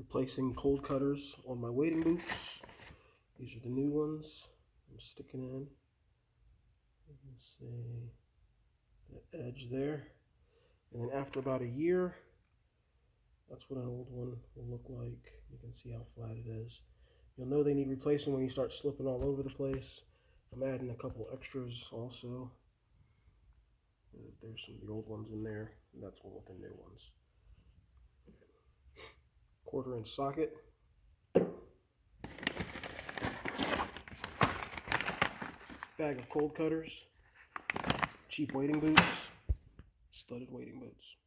Replacing cold cutters on my wading boots. These are the new ones I'm sticking in. You can see the edge there. And then after about a year, that's what an old one will look like. You can see how flat it is. You'll know they need replacing when you start slipping all over the place. I'm adding a couple extras also. There's some of the old ones in there, and that's one with the new ones. 1/4-inch socket. Bag of cold cutters. Cheap wading boots. Studded wading boots.